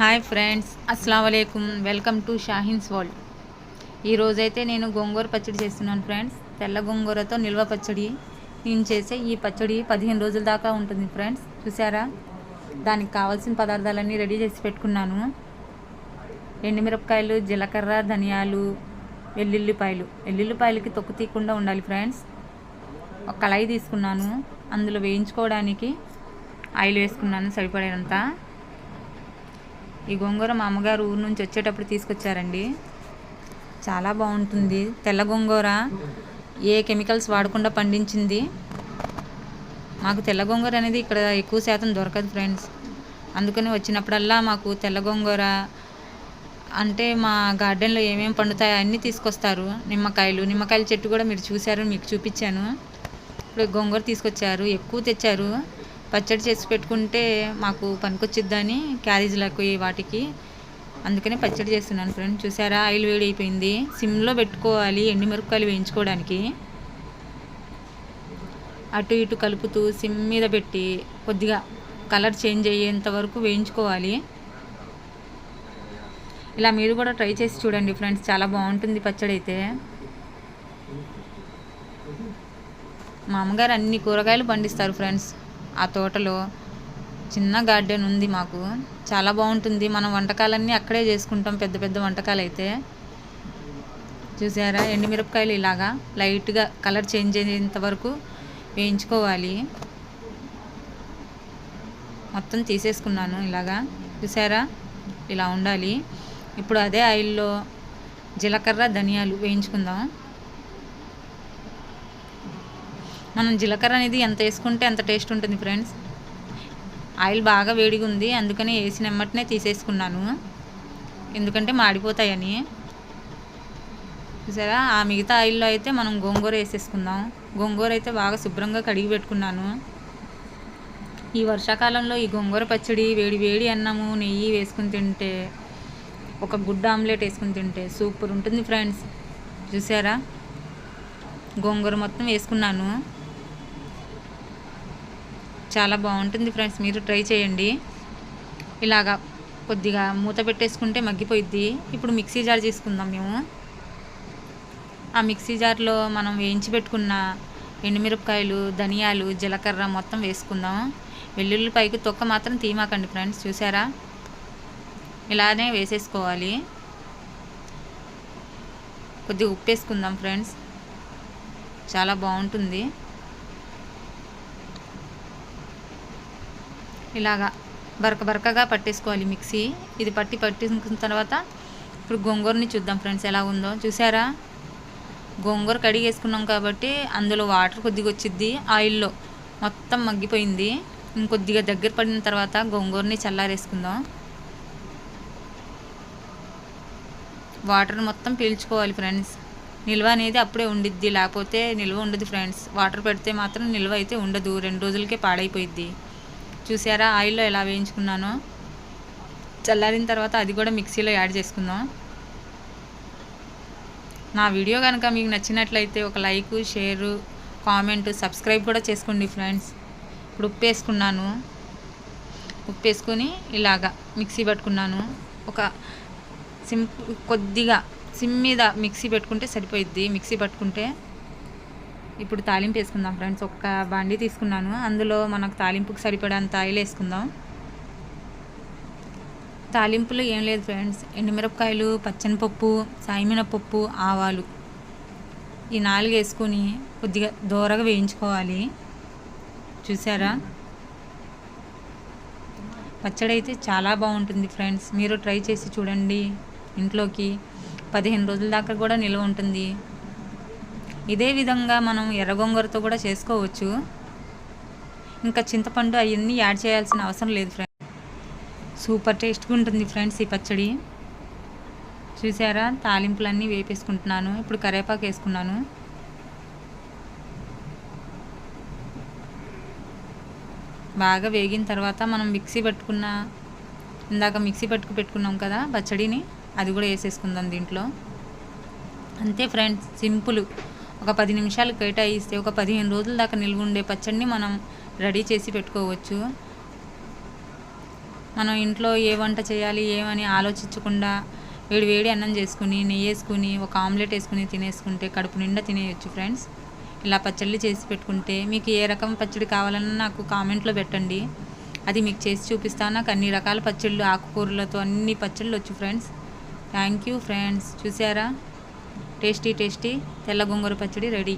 Hi friends, అస్సలాము అలైకుమ్. Welcome to Shaheen's world. ఈరోజైతే నేను గోంగూర పచ్చడి చేస్తున్నాను ఫ్రెండ్స్. తెల్ల గోంగూరతో నిల్వ పచ్చడి. నేను చేసే ఈ పచ్చడి 15 రోజుల దాకా ఉంటుంది ఫ్రెండ్స్. చూసారా, దానికి కావాల్సిన పదార్థాలన్నీ రెడీ చేసి పెట్టుకున్నాను. ఎండుమిరపకాయలు, జీలకర్ర, ధనియాలు, వెల్లుల్లిపాయలకి తొక్కు తీయకుండా ఉండాలి ఫ్రెండ్స్. ఒక కళాయి తీసుకున్నాను, అందులో వేయించుకోవడానికి ఆయిల్ వేసుకున్నాను సరిపడేంత. ఈ గోంగూర మా అమ్మగారు ఊరు నుంచి వచ్చేటప్పుడు తీసుకొచ్చారండి. చాలా బాగుంటుంది. తెల్ల గోంగూర ఏ కెమికల్స్ వాడకుండా పండించింది. మాకు తెల్ల గోంగూర అనేది ఇక్కడ ఎక్కువ శాతం దొరకదు ఫ్రెండ్స్. అందుకని వచ్చినప్పుడల్లా మాకు తెల్ల గోంగూర అంటే మా గార్డెన్లో ఏమేమి పండుతాయో అన్నీ తీసుకొస్తారు. నిమ్మకాయల చెట్టు కూడా మీరు చూశారు, మీకు చూపించాను. ఇప్పుడు గోంగూర తీసుకొచ్చారు, ఎక్కువ తెచ్చారు. పచ్చడి చేసి పెట్టుకుంటే మాకు పనికొచ్చిద్దని క్యారేజీలకు వాటికి, అందుకనే పచ్చడి చేస్తున్నాను ఫ్రెండ్స్. చూసారా, ఆయిల్ వేడి అయిపోయింది. సిమ్లో పెట్టుకోవాలి ఎండుమిరపకాయలు వేయించుకోవడానికి. అటు ఇటు కలుపుతూ సిమ్ మీద పెట్టి కొద్దిగా కలర్ చేంజ్ అయ్యేంత వరకు వేయించుకోవాలి. ఇలా మీరు కూడా ట్రై చేసి చూడండి ఫ్రెండ్స్, చాలా బాగుంటుంది పచ్చడి అయితే. మా అమ్మగారు అన్ని కూరగాయలు పండిస్తారు ఫ్రెండ్స్. ఆ తోటలో చిన్న గార్డెన్ ఉంది మాకు, చాలా బాగుంటుంది. మనం వంటకాలన్నీ అక్కడే చేసుకుంటాం, పెద్ద పెద్ద వంటకాలు అయితే. చూసారా, ఎండుమిరపకాయలు ఇలాగా లైట్గా కలర్ చేంజ్ అయ్యేంత వరకు వేయించుకోవాలి. మొత్తం తీసేసుకున్నాను ఇలాగా. చూసారా, ఇలా ఉండాలి. ఇప్పుడు అదే ఆయిల్లో జీలకర్ర, ధనియాలు వేయించుకుందాం. మనం జీలకర్ర అనేది ఎంత వేసుకుంటే అంత టేస్ట్ ఉంటుంది ఫ్రెండ్స్. ఆయిల్ బాగా వేడిగా ఉంది, అందుకని వేసిన వెంటనే తీసేసుకున్నాను, ఎందుకంటే మాడిపోతాయని. చూసారా, ఆ మిగతా ఆయిల్లో అయితే మనం గోంగూర వేసేసుకుందాం. గోంగూర అయితే బాగా శుభ్రంగా కడిగి పెట్టుకున్నాను. ఈ వర్షాకాలంలో ఈ గోంగూర పచ్చడి వేడి వేడి అన్నము, నెయ్యి వేసుకుని తింటే, ఒక గుడ్డ ఆమ్లెట్ వేసుకుని తింటే సూపర్ ఉంటుంది ఫ్రెండ్స్. చూసారా, గోంగూర మొత్తం వేసుకున్నాను. చాలా బాగుంటుంది ఫ్రెండ్స్, మీరు ట్రై చేయండి. ఇలాగా కొద్దిగా మూత పెట్టేసుకుంటే మగ్గిపోయిద్ది. ఇప్పుడు మిక్సీ జార్ తీసుకుందాం మేము. ఆ మిక్సీ జార్లో మనం వేయించి పెట్టుకున్న ఎండుమిరపకాయలు, ధనియాలు, జీలకర్ర మొత్తం వేసుకుందాం. వెల్లుల్లిపాయకి తొక్క మాత్రం తీయమాకండి ఫ్రెండ్స్. చూసారా, ఇలానే వేసేసుకోవాలి. కొద్దిగా ఉప్పు వేసుకుందాం ఫ్రెండ్స్, చాలా బాగుంటుంది. ఇలాగా బరకగా పట్టేసుకోవాలి మిక్సీ. ఇది పట్టేసుకున్న తర్వాత ఇప్పుడు గోంగూరని చూద్దాం ఫ్రెండ్స్ ఎలా ఉందో. చూసారా, గోంగూర కడిగి వేసుకున్నాం కాబట్టి అందులో వాటర్ కొద్దిగా వచ్చిద్ది. ఆయిల్లో మొత్తం మగ్గిపోయింది. ఇంకొద్దిగా దగ్గర పడిన తర్వాత గోంగూరని చల్లారేసుకుందాం. వాటర్ మొత్తం పీల్చుకోవాలి ఫ్రెండ్స్. నిల్వ అనేది అప్పుడే ఉండిద్ది, లేకపోతే నిల్వ ఉండదు ఫ్రెండ్స్. వాటర్ పెడితే మాత్రం నిల్వ అయితే ఉండదు, 2 రోజులకే పాడైపోయిద్ది. చూసారా, ఆయిల్లో ఎలా వేయించుకున్నానో. చల్లారిన తర్వాత అది కూడా మిక్సీలో యాడ్ చేసుకుందాం. నా వీడియో కనుక మీకు నచ్చినట్లయితే ఒక లైక్, షేరు, కామెంట్, సబ్స్క్రైబ్ కూడా చేసుకోండి ఫ్రెండ్స్. ఇప్పుడు ఉప్పు వేసుకున్నాను. ఉప్పు వేసుకొని ఇలాగా మిక్సీ పట్టుకున్నాను. ఒక కొద్దిగా సిమ్ మీద మిక్సీ పెట్టుకుంటే సరిపోయిద్ది. మిక్సీ పట్టుకుంటే ఇప్పుడు తాలింపు వేసుకుందాం ఫ్రెండ్స్. ఒక బాండీ తీసుకున్నాను, అందులో మనకు తాలింపుకి సరిపడంత ఆయిల్ వేసుకుందాం. తాలింపులో ఏం లేదు ఫ్రెండ్స్, ఎండుమిరపకాయలు, పచ్చనిపప్పు, సాయిమినపప్పు, ఆవాలు, ఈ 4 వేసుకొని కొద్దిగా దోరగా వేయించుకోవాలి. చూసారా, పచ్చడి అయితే చాలా బాగుంటుంది ఫ్రెండ్స్. మీరు ట్రై చేసి చూడండి. ఇంట్లోకి 15 రోజుల దాకా కూడా నిల్వ ఉంటుంది. ఇదే విధంగా మనం ఎర్రగోంగూరతో కూడా చేసుకోవచ్చు. ఇంకా చింతపండు అవన్నీ యాడ్ చేయాల్సిన అవసరం లేదు ఫ్రెండ్స్. సూపర్ టేస్ట్గా ఉంటుంది ఫ్రెండ్స్ ఈ పచ్చడి. చూసారా, తాలింపులన్నీ వేపేసుకుంటున్నాను. ఇప్పుడు కరివేపాకు వేసుకున్నాను. బాగా వేగిన తర్వాత మనం ఇందాక మిక్సీ పెట్టుకున్నాం కదా పచ్చడిని, అది కూడా వేసేసుకుందాం దీంట్లో. అంతే ఫ్రెండ్స్, సింపుల్. ఒక 10 నిమిషాలు కేటాయిస్తే ఒక 15 రోజుల దాకా నిల్వ ఉండే పచ్చడిని మనం రెడీ చేసి పెట్టుకోవచ్చు. మనం ఇంట్లో ఏ వంట చేయాలి ఏమని ఆలోచించకుండా వేడి వేడి అన్నం చేసుకుని నెయ్యి వేసుకుని ఒక ఆమ్లెట్ వేసుకుని తినేసుకుంటే కడుపు నిండా తినేయచ్చు ఫ్రెండ్స్. ఇలా పచ్చళ్ళు చేసి పెట్టుకుంటే మీకు ఏ రకం పచ్చడి కావాలన్నా నాకు కామెంట్లో పెట్టండి, అది మీకు చేసి చూపిస్తాను. నాకు అన్ని రకాల పచ్చళ్ళు ఆకుకూరలతో అన్ని పచ్చళ్ళు వచ్చు ఫ్రెండ్స్. Thank you friends. చూసారా టేస్టీ టేస్టీ తెల్ల గోంగూర పచ్చడి రెడీ.